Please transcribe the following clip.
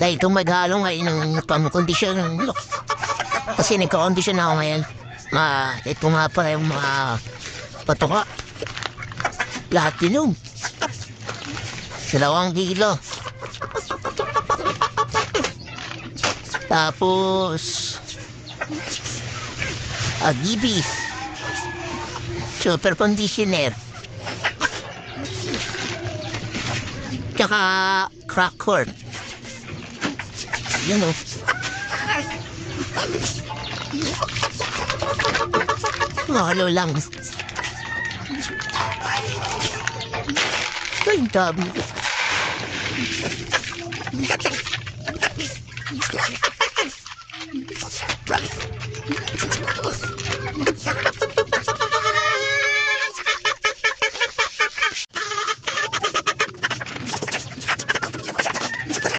Dahil kung maghalo ngayon ng pang-kondisyon, kasi nagka-kondisyon ako ngayon. Ito nga pala yung mga patuka. Lahat yun. 2 kilo. Tapos, Agibis. Super conditioner. Tsaka crack corn. Yan o. Mahalo lang. Ay, dami.